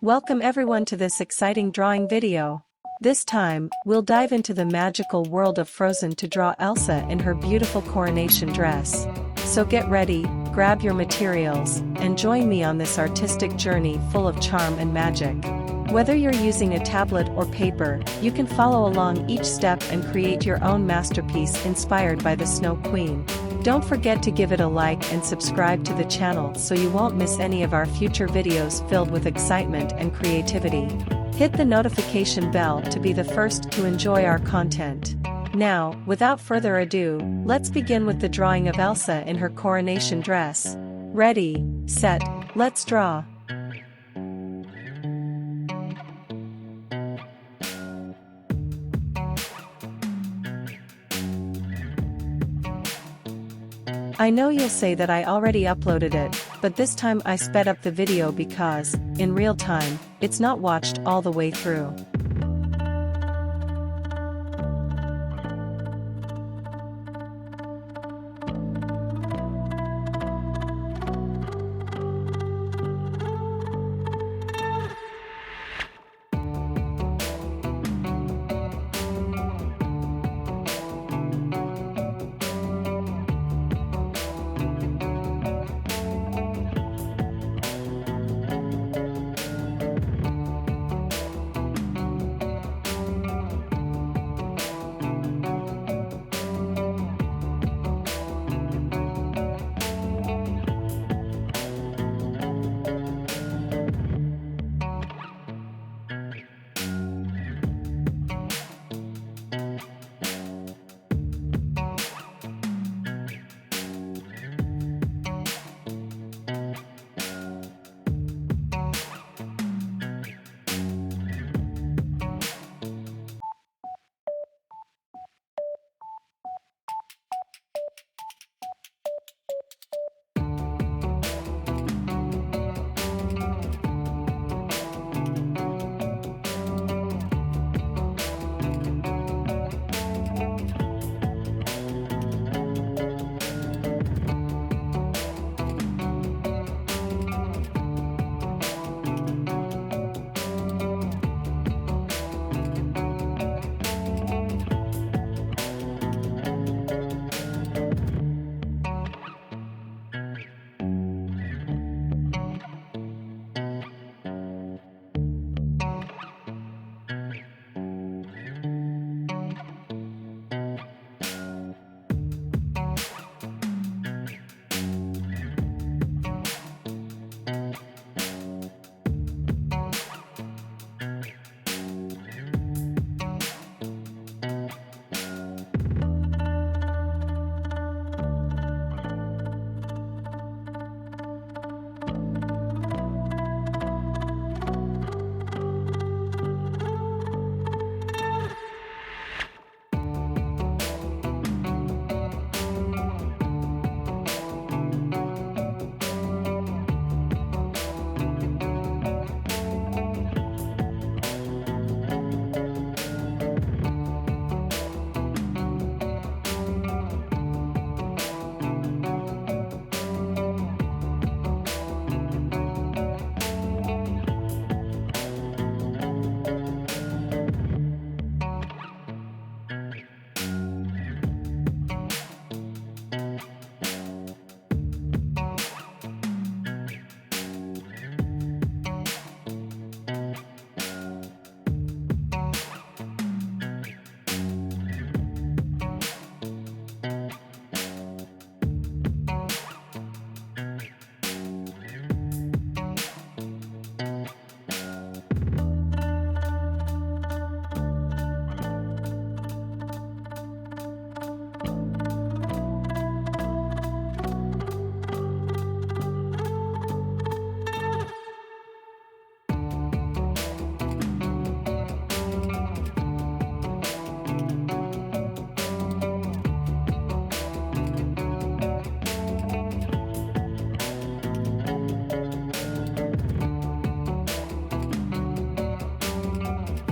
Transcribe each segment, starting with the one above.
Welcome everyone to this exciting drawing video. This time, we'll dive into the magical world of Frozen to draw Elsa in her beautiful coronation dress. So get ready, grab your materials, and join me on this artistic journey full of charm and magic. Whether you're using a tablet or paper, you can follow along each step and create your own masterpiece inspired by the Snow Queen. Don't forget to give it a like and subscribe to the channel so you won't miss any of our future videos filled with excitement and creativity. Hit the notification bell to be the first to enjoy our content. Now, without further ado, let's begin with the drawing of Elsa in her coronation dress. Ready, set, let's draw. I know you'll say that I already uploaded it, but this time I sped up the video because, in real time, it's not watched all the way through.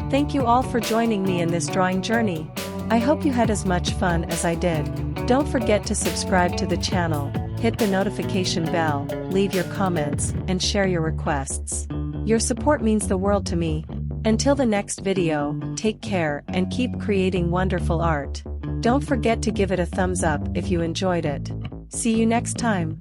Thank you all for joining me in this drawing journey. I hope you had as much fun as I did. Don't forget to subscribe to the channel, hit the notification bell, leave your comments, and share your requests. Your support means the world to me. Until the next video, take care and keep creating wonderful art. Don't forget to give it a thumbs up if you enjoyed it. See you next time.